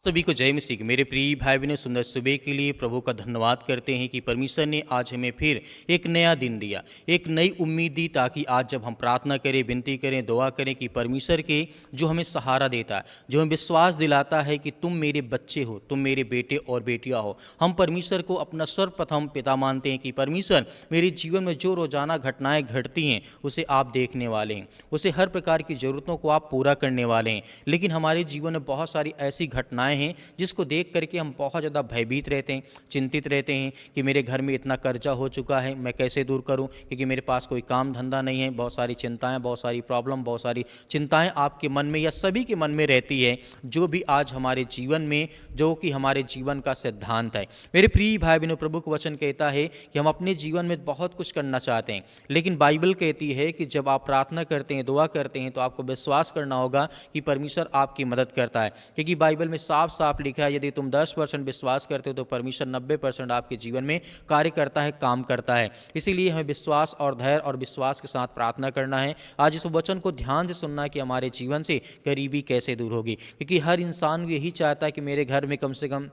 सभी को जय मसीह की। मेरे प्रिय भाई बहनों, सुंदर सुबह के लिए प्रभु का धन्यवाद करते हैं कि परमेश्वर ने आज हमें फिर एक नया दिन दिया, एक नई उम्मीद दी, ताकि आज जब हम प्रार्थना करें, विनती करें, दुआ करें कि परमेश्वर के जो हमें सहारा देता है, जो हमें विश्वास दिलाता है कि तुम मेरे बच्चे हो, तुम मेरे बेटे और बेटियां हो। हम परमेश्वर को अपना सर्वप्रथम पिता मानते हैं कि परमेश्वर मेरे जीवन में जो रोजाना घटनाएं घटती हैं उसे आप देखने वाले हैं, उसे हर प्रकार की ज़रूरतों को आप पूरा करने वाले हैं। लेकिन हमारे जीवन में बहुत सारी ऐसी घटनाएं हैं जिसको देख करके हम बहुत ज़्यादा भयभीत रहते हैं, चिंतित रहते हैं कि मेरे घर में इतना कर्जा हो चुका है, मैं कैसे दूर करूं, क्योंकि मेरे पास कोई काम धंधा नहीं है। बहुत सारी चिंताएं, बहुत सारी प्रॉब्लम, बहुत सारी चिंताएं आपके मन में या सभी के मन में रहती है, जो भी आज हमारे जीवन में, जो कि हमारे जीवन का सिद्धांत है। मेरे प्रिय भाई बहनों, प्रभु का वचन कहता है कि हम अपने जीवन में बहुत कुछ करना चाहते हैं, लेकिन बाइबल कहती है कि जब आप प्रार्थना करते हैं, दुआ करते हैं, तो आपको विश्वास करना होगा कि परमेश्वर आपकी मदद करता है। क्योंकि बाइबल में साफ साफ लिखा है, यदि तुम 10% विश्वास करते हो तो परमेश्वर 90% आपके जीवन में कार्य करता है, काम करता है। इसीलिए हमें विश्वास और धैर्य और विश्वास के साथ प्रार्थना करना है। आज इस वचन को ध्यान से सुनना है कि हमारे जीवन से गरीबी कैसे दूर होगी, क्योंकि हर इंसान यही चाहता है कि मेरे घर में कम से कम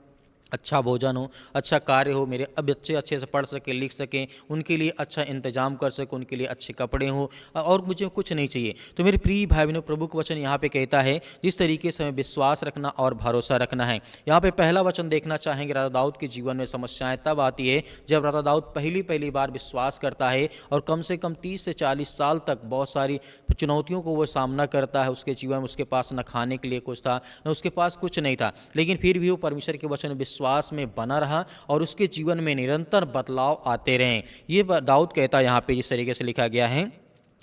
अच्छा भोजन हो, अच्छा कार्य हो, मेरे बच्चे अच्छे से पढ़ सकें, लिख सकें, उनके लिए अच्छा इंतजाम कर सकें, उनके लिए अच्छे कपड़े हों, और मुझे कुछ नहीं चाहिए। तो मेरे प्रिय भाई बहनों, प्रभु का वचन यहाँ पे कहता है जिस तरीके से हमें विश्वास रखना और भरोसा रखना है। यहाँ पे पहला वचन देखना चाहेंगे, राजा दाऊद के जीवन में समस्याएं तब आती है जब राजा दाऊद पहली बार विश्वास करता है और कम से कम 30 से 40 साल तक बहुत सारी चुनौतियों को वो सामना करता है। उसके जीवन में उसके पास न खाने के लिए कुछ था, न उसके पास कुछ नहीं था, लेकिन फिर भी वो परमेश्वर के वचन विश्वास में बना रहा और उसके जीवन में निरंतर बदलाव आते रहे। ये दाऊद कहता है यहाँ पे जिस तरीके से लिखा गया है,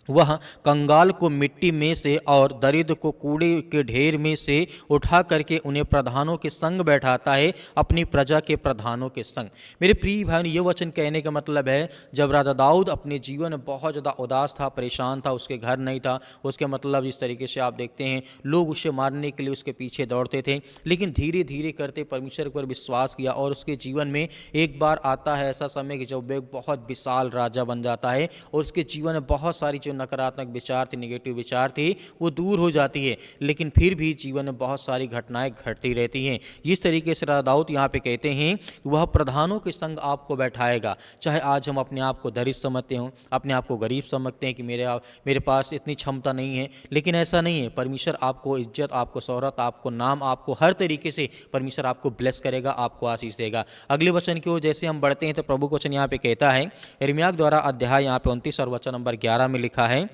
वह कंगाल को मिट्टी में से और दरिद्र को कूड़े के ढेर में से उठा करके उन्हें प्रधानों के संग बैठाता है, अपनी प्रजा के प्रधानों के संग। मेरे प्रिय भाई, ये वचन कहने का मतलब है जब राजा दाऊद अपने जीवन में बहुत ज़्यादा उदास था, परेशान था, उसके घर नहीं था, उसके मतलब जिस तरीके से आप देखते हैं लोग उसे मारने के लिए उसके पीछे दौड़ते थे, लेकिन धीरे धीरे करते परमेश्वर पर विश्वास किया और उसके जीवन में एक बार आता है ऐसा समय कि जब एक बहुत विशाल राजा बन जाता है और उसके जीवन में बहुत सारी नकारात्मक विचार थे, नेगेटिव विचार थे, वो दूर हो जाती है। लेकिन फिर भी जीवन में बहुत सारी घटनाएं घटती रहती हैं। जिस तरीके से राजा दाऊद यहाँ पे कहते हैं वह प्रधानों के संग आपको बैठाएगा। चाहे आज हम अपने आप को दरिद्र समझते हों, अपने आप को गरीब समझते हैं कि मेरे पास इतनी क्षमता नहीं है, लेकिन ऐसा नहीं है। परमेश्वर आपको इज्जत, आपको शोहरत, आपको नाम, आपको हर तरीके से परमेश्वर आपको ब्लेस करेगा, आपको आशीष देगा। अगले वचन की ओर जैसे हम बढ़ते हैं तो प्रभु का वचन यहाँ पे कहता है, यिर्मयाह द्वारा अध्याय यहाँ पे 29 और वचन नंबर 11 में लिखा है,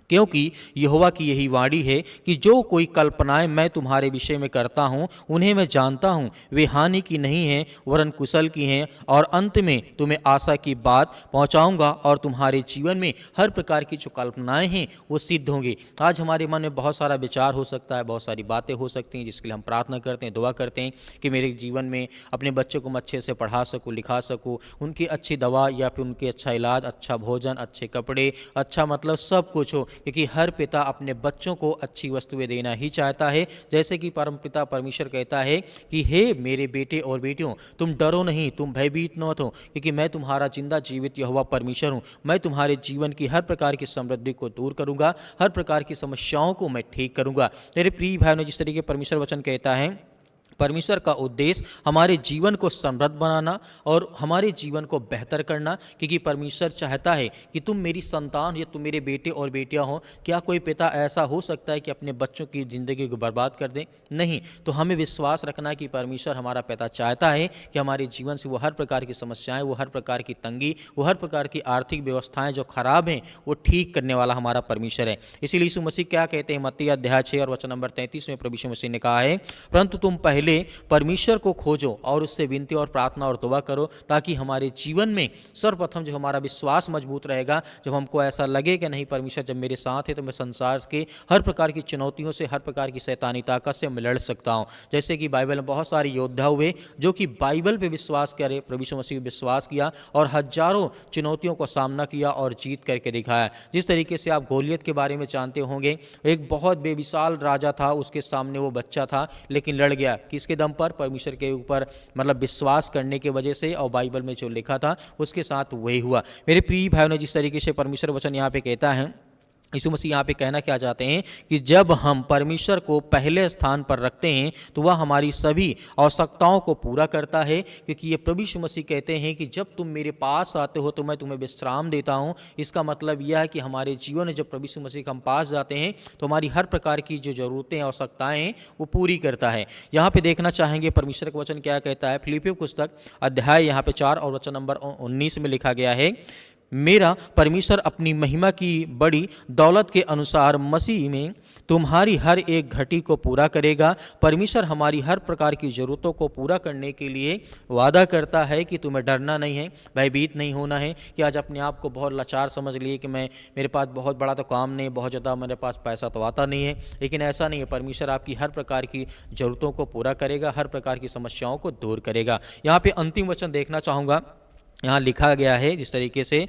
क्योंकि यहोवा की यही वाणी है कि जो कोई कल्पनाएं मैं तुम्हारे विषय में करता हूं उन्हें मैं जानता हूं, वे हानि की नहीं हैं वरन कुशल की हैं, और अंत में तुम्हें आशा की बात पहुंचाऊंगा और तुम्हारे जीवन में हर प्रकार की जो कल्पनाएं हैं वो सिद्ध होंगी। आज हमारे मन में बहुत सारा विचार हो सकता है, बहुत सारी बातें हो सकती हैं जिसके लिए हम प्रार्थना करते हैं, दुआ करते हैं कि मेरे जीवन में अपने बच्चों को मैं अच्छे से पढ़ा सकूँ, लिखा सकूँ, उनकी अच्छी दवा या फिर उनके अच्छा इलाज, अच्छा भोजन, अच्छे कपड़े, अच्छा मतलब सब कुछ हो, क्योंकि हर पिता अपने बच्चों को अच्छी वस्तुएं देना ही चाहता है। जैसे कि परमपिता परमेश्वर कहता है कि हे मेरे बेटे और बेटियों, तुम डरो नहीं, तुम भयभीत न हो, क्योंकि मैं तुम्हारा जिंदा जीवित यहोवा परमेश्वर हूँ। मैं तुम्हारे जीवन की हर प्रकार की समृद्धि को दूर करूंगा, हर प्रकार की समस्याओं को मैं ठीक करूंगा। मेरे प्रिय भाइयों, जिस तरीके परमेश्वर वचन कहता है, परमेश्वर का उद्देश्य हमारे जीवन को समृद्ध बनाना और हमारे जीवन को बेहतर करना, क्योंकि परमेश्वर चाहता है कि तुम मेरी संतान या तुम मेरे बेटे और बेटियां हो। क्या कोई पिता ऐसा हो सकता है कि अपने बच्चों की ज़िंदगी को बर्बाद कर दे? नहीं। तो हमें विश्वास रखना है कि परमेश्वर हमारा पिता चाहता है कि हमारे जीवन से वो हर प्रकार की समस्याएं, वो हर प्रकार की तंगी, वो हर प्रकार की आर्थिक व्यवस्थाएं जो खराब हैं वो ठीक करने वाला हमारा परमेश्वर है। इसीलिए यीशु मसीह क्या कहते हैं, मत्ती अध्याय 6 और वचन नंबर 33 में प्रभु यीशु मसीह ने कहा है, परंतु तुम पहले परमेश्वर को खोजो और उससे विनती और प्रार्थना और दुआ करो, ताकि हमारे जीवन में सर्वप्रथम जो हमारा विश्वास मजबूत रहेगा, जब हमको ऐसा लगे कि नहीं परमेश्वर जब मेरे साथ है तो मैं संसार के हर प्रकार की चुनौतियों से, हर प्रकार की शैतानी ताकत से मैं लड़ सकता हूँ। जैसे कि बाइबल में बहुत सारे योद्धा हुए जो कि बाइबल पे विश्वास करे, प्रभु यीशु मसीह विश्वास किया और हजारों चुनौतियों को सामना किया और जीत करके दिखाया। जिस तरीके से आप गोलियत के बारे में जानते होंगे, एक बहुत बेमिसाल राजा था, उसके सामने वो बच्चा था लेकिन लड़ गया। किसके दम पर? परमेश्वर के ऊपर मतलब विश्वास करने की वजह से, और बाइबल में जो लिखा था उसके साथ वही हुआ। मेरे प्रिय भाइयों ने जिस तरीके से परमेश्वर वचन यहाँ पे कहता है, यीशु मसीह यहाँ पे कहना क्या चाहते हैं कि जब हम परमेश्वर को पहले स्थान पर रखते हैं तो वह हमारी सभी आवश्यकताओं को पूरा करता है, क्योंकि ये प्रभु यीशु मसीह कहते हैं कि जब तुम मेरे पास आते हो तो मैं तुम्हें विश्राम देता हूँ। इसका मतलब यह है कि हमारे जीवन में जब प्रभु यीशु मसीह के हम पास जाते हैं तो हमारी हर प्रकार की जो ज़रूरतें आवश्यकताएँ हैं वो पूरी करता है। यहाँ पर देखना चाहेंगे परमेश्वर का वचन क्या कहता है। फिलिपियों पुस्तक अध्याय यहाँ पे 4 और वचन नंबर 19 में लिखा गया है, मेरा परमेश्वर अपनी महिमा की बड़ी दौलत के अनुसार मसीह में तुम्हारी हर एक घटी को पूरा करेगा। परमेश्वर हमारी हर प्रकार की ज़रूरतों को पूरा करने के लिए वादा करता है कि तुम्हें डरना नहीं है, भयभीत नहीं होना है कि आज अपने आप को बहुत लाचार समझ लिए कि मेरे पास बहुत बड़ा तो काम नहीं, बहुत ज़्यादा मेरे पास पैसा तो आता नहीं है। लेकिन ऐसा नहीं है, परमेश्वर आपकी हर प्रकार की ज़रूरतों को पूरा करेगा, हर प्रकार की समस्याओं को दूर करेगा। यहाँ पे अंतिम वचन देखना चाहूँगा, यहाँ लिखा गया है जिस तरीके से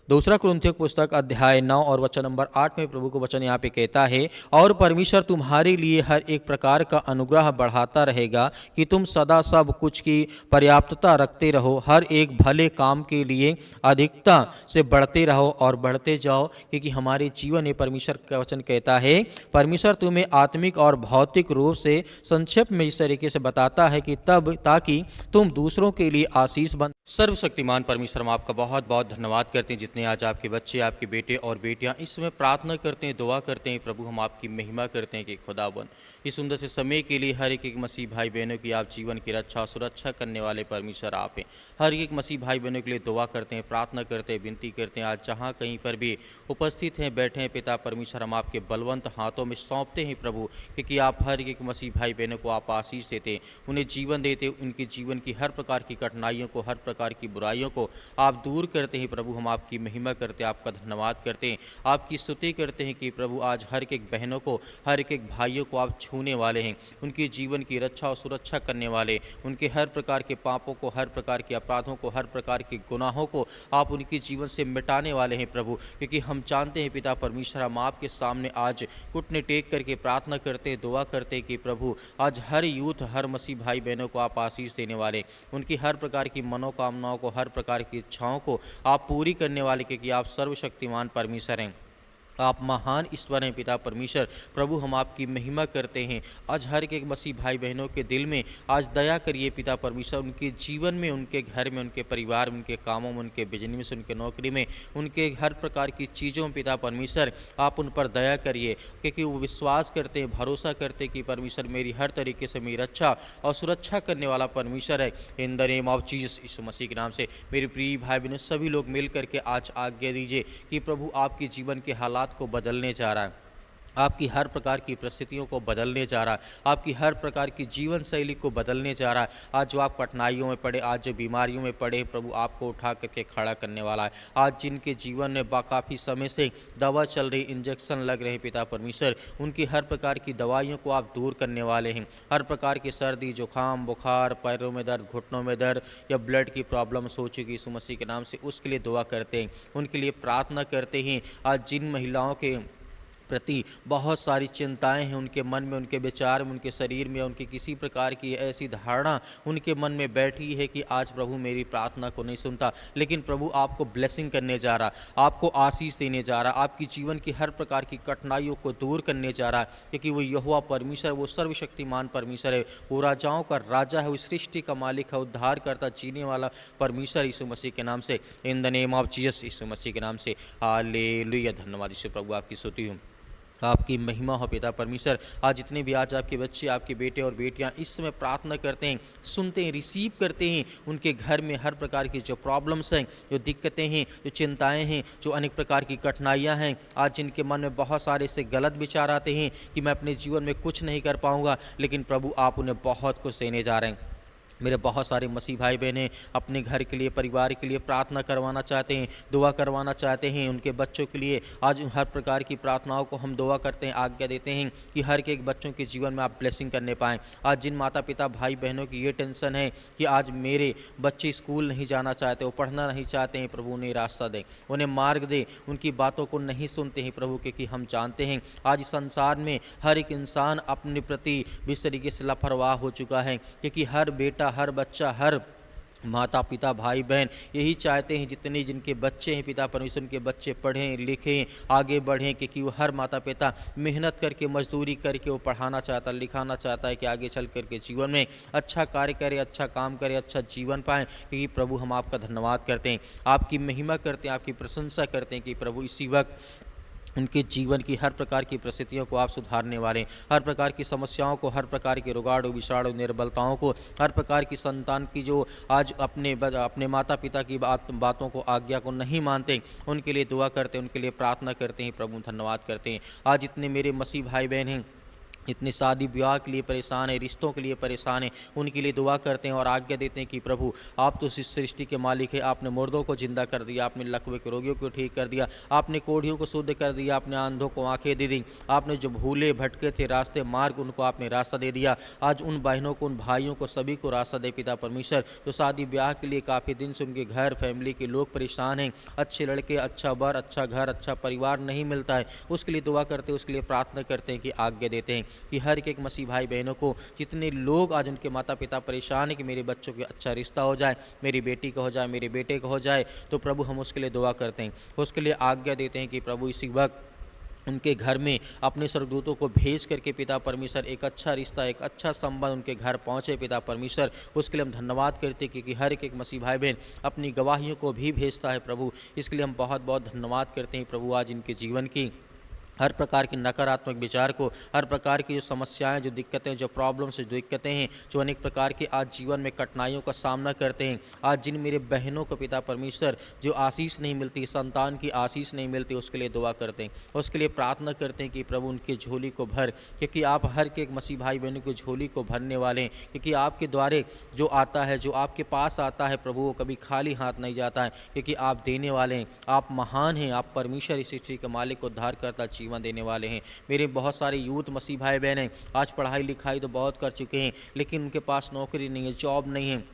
2 कुरिन्थियों पुस्तक अध्याय 9 और वचन नंबर 8 में प्रभु को वचन यहाँ पे कहता है, और परमेश्वर तुम्हारे लिए हर एक प्रकार का अनुग्रह बढ़ाता रहेगा कि तुम सदा सब कुछ की पर्याप्तता रखते रहो, हर एक भले काम के लिए अधिकता से बढ़ते रहो और बढ़ते जाओ। क्योंकि हमारे जीवन में परमेश्वर का वचन कहता है, परमेश्वर तुम्हें आत्मिक और भौतिक रूप से संक्षेप में इस तरीके से बताता है कि तब ताकि तुम दूसरों के लिए आशीष बन। सर्वशक्तिमान परमेश्वर, हम आपका बहुत बहुत धन्यवाद करते हैं जितने आज आपके बच्चे, आपके बेटे और बेटियां इस समय प्रार्थना करते हैं, दुआ करते हैं। प्रभु हम आपकी महिमा करते हैं कि खुदावन इस सुंदर से समय के लिए हर एक मसीह भाई बहनों की आप जीवन की रक्षा सुरक्षा करने वाले परमेश्वर आप हैं। हर एक मसीह भाई बहनों के लिए दुआ करते हैं, प्रार्थना करते हैं, विनती करते हैं। आज जहाँ कहीं पर भी उपस्थित हैं, बैठे हैं, पिता परमेश्वर हम आपके बलवंत हाथों में सौंपते हैं प्रभु, क्योंकि आप हर एक मसीह भाई बहनों को आप आशीष देते हैं, उन्हें जीवन देते, उनके जीवन की हर प्रकार की कठिनाइयों को, हर प्रकार की बुराइयों को आप दूर करते हैं। प्रभु हम आपकी महिमा करते हैं, आपका धन्यवाद करते हैं, आपकी स्तुति करते हैं कि प्रभु आज हर एक बहनों को, हर एक भाइयों को आप छूने वाले हैं, उनके जीवन की रक्षा और सुरक्षा करने वाले, उनके हर प्रकार के पापों को, हर प्रकार के अपराधों को, हर प्रकार के गुनाहों को आप उनके जीवन से मिटाने वाले हैं प्रभु। क्योंकि हम जानते हैं पिता परमेश्वर, हम आपके सामने आज घुटने टेक करके प्रार्थना करते हैं, दुआ करते हैं कि प्रभु आज हर यूथ, हर मसीह भाई बहनों को आप आशीष देने वाले, उनकी हर प्रकार की मनोकामनाओं को, हर प्रकार की इच्छाओं को आप पूरी करने वाले, क्योंकि आप सर्वशक्तिमान परमेश्वर हैं, आप महान ईश्वर हैं पिता परमेश्वर। प्रभु हम आपकी महिमा करते हैं। आज हर एक मसीह भाई बहनों के दिल में आज दया करिए पिता परमेश्वर, उनके जीवन में, उनके घर में, उनके परिवार में, उनके कामों में, उनके बिजनेस, उनके नौकरी में, उनके हर प्रकार की चीज़ों में पिता परमेश्वर आप उन पर दया करिए, क्योंकि वो विश्वास करते हैं, भरोसा करते हैं कि परमेश्वर मेरी हर तरीके से मेरी रक्षा और सुरक्षा करने वाला परमेश्वर है। In the name of Jesus, यीशु मसीह के नाम से मेरे प्रिय भाई बहनों सभी लोग मिल करके आज आज्ञा दीजिए कि प्रभु आपके जीवन के हालात को बदलने जा रहा है, आपकी हर प्रकार की परिस्थितियों को बदलने जा रहा है, आपकी हर प्रकार की जीवन शैली को बदलने जा रहा है। आज जो आप कठिनाइयों में पड़े, आज जो बीमारियों में पड़े, प्रभु आपको उठा करके खड़ा करने वाला है। आज जिनके जीवन में काफ़ी समय से दवा चल रही, इंजेक्शन लग रहे पिता परमेश्वर, उनकी हर प्रकार की दवाइयों को आप दूर करने वाले हैं। हर प्रकार की सर्दी, जुकाम, बुखार, पैरों में दर्द, घुटनों में दर्द या ब्लड की प्रॉब्लम्स हो चुकी यीशु मसीह के नाम से, उसके लिए दुआ करते हैं, उनके लिए प्रार्थना करते हैं। आज जिन महिलाओं के प्रति बहुत सारी चिंताएं हैं, उनके मन में, उनके विचार में, उनके शरीर में, उनकी किसी प्रकार की ऐसी धारणा उनके मन में बैठी है कि आज प्रभु मेरी प्रार्थना को नहीं सुनता, लेकिन प्रभु आपको ब्लेसिंग करने जा रहा, आपको आशीष देने जा रहा, आपकी जीवन की हर प्रकार की कठिनाइयों को दूर करने जा रहा है, क्योंकि वो यहोवा परमेश्वर, वो सर्वशक्तिमान परमेश्वर है, वो राजाओं का राजा है, वो सृष्टि का मालिक है, उद्धार करता, जीने वाला परमेश्वर यीशु मसीह के नाम से, in the name of Jesus, यीशु मसीह के नाम से हालेलुया। धन्यवाद यीशु प्रभु, आपकी स्तुति हूँ, आपकी महिमा हो पिता परमेश्वर। आज जितने भी आज आपके बच्चे, आपके बेटे और बेटियां इस समय प्रार्थना करते हैं, सुनते हैं, रिसीव करते हैं, उनके घर में हर प्रकार की जो प्रॉब्लम्स हैं, जो दिक्कतें हैं, जो चिंताएं हैं, जो अनेक प्रकार की कठिनाइयां हैं, आज जिनके मन में बहुत सारे ऐसे गलत विचार आते हैं कि मैं अपने जीवन में कुछ नहीं कर पाऊँगा, लेकिन प्रभु आप उन्हें बहुत कुछ देने जा रहे हैं। मेरे बहुत सारे मसीह भाई बहनें अपने घर के लिए, परिवार के लिए प्रार्थना करवाना चाहते हैं, दुआ करवाना चाहते हैं, उनके बच्चों के लिए आज हर प्रकार की प्रार्थनाओं को हम दुआ करते हैं, आज्ञा देते हैं कि हर एक बच्चों के जीवन में आप ब्लेसिंग करने पाएँ। आज जिन माता पिता भाई बहनों की ये टेंशन है कि आज मेरे बच्चे स्कूल नहीं जाना चाहते, वो पढ़ना नहीं चाहते हैं, प्रभु उन्हें रास्ता दें, उन्हें मार्ग दे, उनकी बातों को नहीं सुनते हैं प्रभु, क्योंकि हम जानते हैं आज संसार में हर एक इंसान अपने प्रति इस तरीके से लापरवाह हो चुका है, क्योंकि हर बेटा, हर बच्चा, हर माता पिता भाई बहन यही चाहते हैं, जितने जिनके बच्चे हैं पिता परमेश्वर उनके बच्चे पढ़ें लिखें आगे बढ़ें, क्योंकि वो हर माता पिता मेहनत करके मजदूरी करके वो पढ़ाना चाहता है, लिखाना चाहता है कि आगे चल करके जीवन में अच्छा कार्य करे, अच्छा काम करे, अच्छा जीवन पाएँ। क्योंकि प्रभु हम आपका धन्यवाद करते हैं, आपकी महिमा करते हैं, आपकी प्रशंसा करते हैं कि प्रभु इसी वक्त उनके जीवन की हर प्रकार की परिस्थितियों को आप सुधारने वाले हैं, हर प्रकार की समस्याओं को, हर प्रकार के रुगाड़ विषाड़ निर्बलताओं को, हर प्रकार की संतान की जो आज अपने माता पिता की बातों को आज्ञा को नहीं मानते, उनके लिए दुआ करते हैं, उनके लिए प्रार्थना करते हैं। प्रभु धन्यवाद करते हैं। आज इतने मेरे मसीह भाई बहन हैं इतने शादी ब्याह के लिए परेशान है, रिश्तों के लिए परेशान है, उनके लिए दुआ करते हैं और आज्ञा देते हैं कि प्रभु आप तो इस सृष्टि के मालिक है, आपने मुर्दों को जिंदा कर दिया, आपने लकवे के रोगियों को ठीक कर दिया, आपने कोढ़ियों को शुद्ध कर दिया, आपने अंधों को आंखें दे दी, आपने जो भूले भटके थे रास्ते मार्ग उनको आपने रास्ता दे दिया। आज उन बहनों को, उन भाइयों को, सभी को रास्ता दे पिता परमेश्वर, जो शादी ब्याह के लिए काफ़ी दिन से उनके घर फैमिली के लोग परेशान हैं, अच्छे लड़के, अच्छा बर, अच्छा घर, अच्छा परिवार नहीं मिलता है, उसके लिए दुआ करते हैं, उसके लिए प्रार्थना करते हैं कि आज्ञा देते हैं कि हर एक मसीह भाई बहनों को, जितने लोग आज उनके माता पिता परेशान हैं कि मेरे बच्चों के अच्छा रिश्ता हो जाए, मेरी बेटी का हो जाए, मेरे बेटे का हो जाए, तो प्रभु हम उसके लिए दुआ करते हैं, उसके लिए आज्ञा देते हैं कि प्रभु इसी वक्त उनके घर में अपने स्वर्गदूतों को भेज करके पिता परमेश्वर एक अच्छा रिश्ता, एक अच्छा संबंध उनके घर पहुँचे पिता परमेश्वर। उसके लिए हम धन्यवाद करते हैं क्योंकि हर एक मसीह भाई बहन अपनी गवाहियों को भी भेजता है प्रभु, इसके लिए हम बहुत बहुत धन्यवाद करते हैं प्रभु। आज इनके जीवन की हर प्रकार के नकारात्मक विचार को, हर प्रकार की जो समस्याएं, जो दिक्कतें, जो प्रॉब्लम्स, जो दिक्कतें हैं, जो अनेक प्रकार के आज जीवन में कठिनाइयों का सामना करते हैं, आज जिन मेरे बहनों को पिता परमेश्वर जो आशीष नहीं मिलती, संतान की आशीष नहीं मिलती, उसके लिए दुआ करते हैं, उसके लिए प्रार्थना करते हैं कि प्रभु उनके झोली को भर, क्योंकि आप हर एक मसीह भाई बहनों की झोली को भरने वाले हैं। क्योंकि आपके द्वारे जो आता है, जो आपके पास आता है प्रभु, वो कभी खाली हाथ नहीं जाता है, क्योंकि आप देने वाले हैं, आप महान हैं, आप परमेश्वर इस सृष्टि के मालिक, उद्धार करता, जीवन देने वाले हैं। मेरे बहुत सारे यूथ मसीह भाई बहन हैं, आज पढ़ाई लिखाई तो बहुत कर चुके हैं, लेकिन उनके पास नौकरी नहीं है, जॉब नहीं है,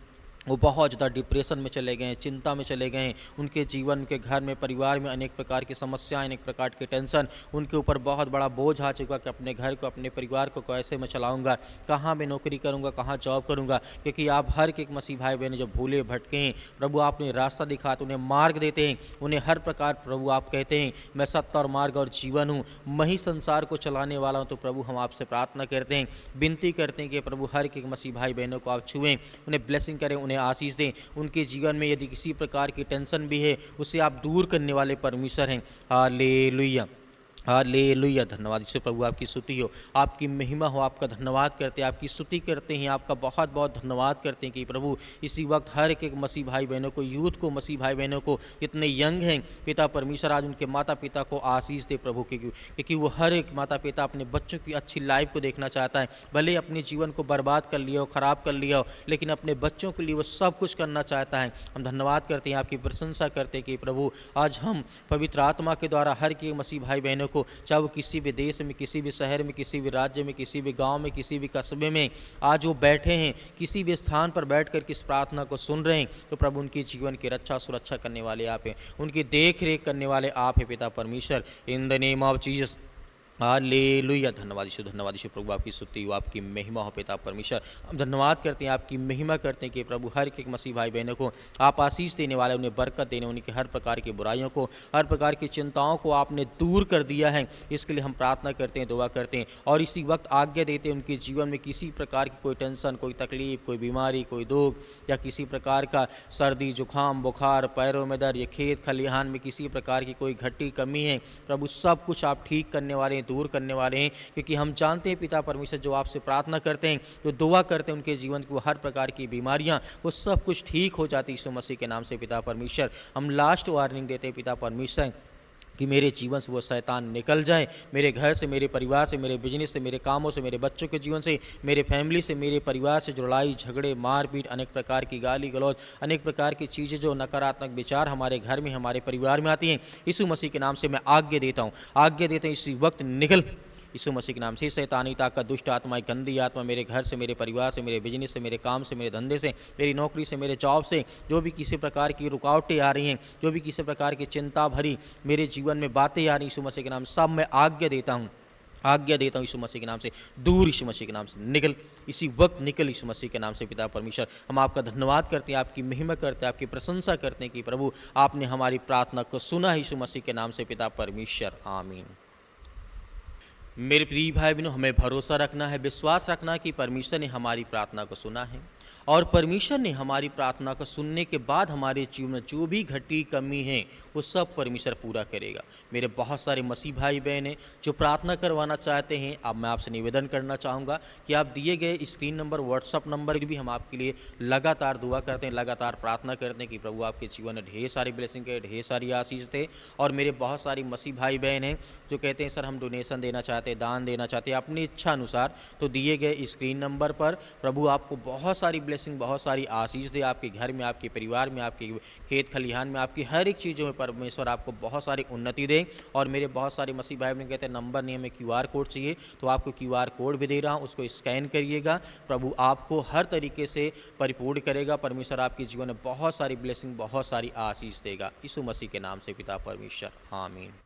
वो बहुत ज़्यादा डिप्रेशन में चले गए हैं, चिंता में चले गए हैं। उनके जीवन, उनके घर में, परिवार में अनेक प्रकार की समस्याएं, अनेक प्रकार के टेंशन, उनके ऊपर बहुत बड़ा बोझ आ चुका कि अपने घर को, अपने परिवार को कैसे मैं चलाऊंगा, कहाँ मैं नौकरी करूंगा, कहाँ जॉब करूंगा। क्योंकि आप हर एक मसीह भाई बहन जो भूले भटके हैं प्रभु, आपने रास्ता दिखाते, उन्हें मार्ग देते हैं, उन्हें हर प्रकार प्रभु आप कहते हैं मैं सत्य और मार्ग और जीवन हूँ, मैं ही संसार को चलाने वाला हूँ। तो प्रभु हम आपसे प्रार्थना करते हैं, विनती करते हैं कि प्रभु हर एक मसीह भाई बहनों को आप छुएं, उन्हें ब्लेसिंग करें, उन्हें आशीष दें। उनके जीवन में यदि किसी प्रकार की टेंशन भी है, उसे आप दूर करने वाले परमेश्वर हैं। Hallelujah, hallelujah. धन्यवाद यीशु प्रभु, आपकी स्तुति हो, आपकी महिमा हो, आपका धन्यवाद करते हैं, आपकी स्तुति करते हैं, आपका बहुत बहुत धन्यवाद करते हैं कि प्रभु इसी वक्त हर एक मसीह भाई बहनों को, यूथ को, मसीह भाई बहनों को, जितने यंग हैं पिता परमेश्वर, आज उनके माता पिता को आशीष दे प्रभु, क्योंकि वो हर एक माता पिता अपने बच्चों की अच्छी लाइफ को देखना चाहता है। भले अपने जीवन को बर्बाद कर लिया हो, ख़राब कर लिया हो, लेकिन अपने बच्चों के लिए वो सब कुछ करना चाहता है। हम धन्यवाद करते हैं, आपकी प्रशंसा करते हैं कि प्रभु आज हम पवित्र आत्मा के द्वारा हर एक मसीह भाई बहनों को, चाहे वो किसी भी देश में, किसी भी शहर में, किसी भी राज्य में, किसी भी गांव में, किसी भी कस्बे में आज वो बैठे हैं, किसी भी स्थान पर बैठकर किस प्रार्थना को सुन रहे हैं, तो प्रभु उनकी जीवन की रक्षा सुरक्षा करने वाले आप हैं, उनकी देख रेख करने वाले आप हैं पिता परमेश्वर। इन the name of Jesus, hallelujah. धन्यवाद यीशु, धन्यवाद यीशु प्रभु, आपकी स्तुति हो, आपकी महिमा हो पिता परमेश्वर। हम धन्यवाद करते हैं, आपकी महिमा करते हैं कि प्रभु हर एक मसीह भाई बहनों को आप आशीष देने वाले, उन्हें बरकत देने, उनकी हर प्रकार की बुराइयों को, हर प्रकार की चिंताओं को आपने दूर कर दिया है। इसके लिए हम प्रार्थना करते हैं, दुआ करते हैं और इसी वक्त आज्ञा देते हैं उनके जीवन में किसी प्रकार की कोई टेंशन, कोई तकलीफ, कोई बीमारी, कोई दुख या किसी प्रकार का सर्दी जुकाम बुखार, पैरों में दर्द या खेत खलिहान में किसी प्रकार की कोई घटी कमी है, प्रभु सब कुछ आप ठीक करने वाले हैं, दूर करने वाले हैं। क्योंकि हम जानते हैं पिता परमेश्वर, जो आपसे प्रार्थना करते हैं, जो दुआ करते हैं, उनके जीवन की वो हर प्रकार की बीमारियां, वो सब कुछ ठीक हो जाती है यीशु मसीह के नाम से पिता परमेश्वर। हम लास्ट वार्निंग देते हैं पिता परमेश्वर कि मेरे जीवन से वो शैतान निकल जाए, मेरे घर से, मेरे परिवार से, मेरे बिजनेस से, मेरे कामों से, मेरे बच्चों के जीवन से, मेरे फैमिली से, मेरे परिवार से जो लड़ाई झगड़े मारपीट, अनेक प्रकार की गाली गलौज, अनेक प्रकार की चीज़ें, जो नकारात्मक विचार हमारे घर में, हमारे परिवार में आती हैं, यीशु मसीह के नाम से मैं आज्ञा देता हूँ, आज्ञा देते हैं इसी वक्त निकल यीशु मसीह के नाम से। शैतानी ताकत, दुष्ट आत्मा, गंदी आत्मा मेरे घर से, मेरे परिवार से, मेरे बिजनेस से, मेरे काम से, मेरे धंधे से, मेरी नौकरी से, मेरे जॉब से, जो भी किसी प्रकार की रुकावटें आ रही हैं, जो भी किसी प्रकार की चिंता भरी मेरे जीवन में बातें आ रही, यीशु मसीह के नाम सब मैं आज्ञा देता हूँ, आज्ञा देता हूँ यीशु मसीह के नाम से, दूर यीशु मसीह के नाम से निकल, इसी वक्त निकल यीशु मसीह के नाम से। पिता परमेश्वर, हम आपका धन्यवाद करते हैं, आपकी महिमा करते हैं, आपकी प्रशंसा करते हैं कि प्रभु आपने हमारी प्रार्थना को सुना यीशु मसीह के नाम से। पिता परमेश्वर, आमीन। मेरे प्रिय भाई बहनों, हमें भरोसा रखना है, विश्वास रखना कि परमेश्वर ने हमारी प्रार्थना को सुना है और परमेश्वर ने हमारी प्रार्थना को सुनने के बाद हमारे जीवन में जो भी घटी कमी है वो सब परमेश्वर पूरा करेगा। मेरे बहुत सारे मसीह भाई बहन हैं जो प्रार्थना करवाना चाहते हैं। अब मैं आपसे निवेदन करना चाहूँगा कि आप दिए गए स्क्रीन नंबर, व्हाट्सअप नंबर भी हम आपके लिए लगातार दुआ करते हैं, लगातार प्रार्थना करते हैं कि प्रभु आपके जीवन में ढेर सारी ब्लेसिंग है, ढेर सारी आशीष थे। और मेरे बहुत सारी मसीह भाई बहन हैं जो कहते हैं सर हम डोनेशन देना चाहते हैं, दान देना चाहते हैं अपनी इच्छा अनुसार, तो दिए गए स्क्रीन नंबर पर प्रभु आपको बहुत सारी ब्लेसिंग, बहुत सारी आशीष दे। आपके घर में, आपके परिवार में, आपके खेत खलिहान में, आपकी हर एक चीज़ों में परमेश्वर आपको बहुत सारी उन्नति दे। और मेरे बहुत सारे मसीह भाई बहन कहते हैं नंबर नहीं, हमें QR कोड चाहिए, तो आपको QR कोड भी दे रहा हूँ, उसको स्कैन करिएगा। प्रभु आपको हर तरीके से परिपूर्ण करेगा। परमेश्वर आपके जीवन में बहुत सारी ब्लेसिंग, बहुत सारी आशीष देगा। यीशु मसीह के नाम से पिता परमेश्वर, आमीन।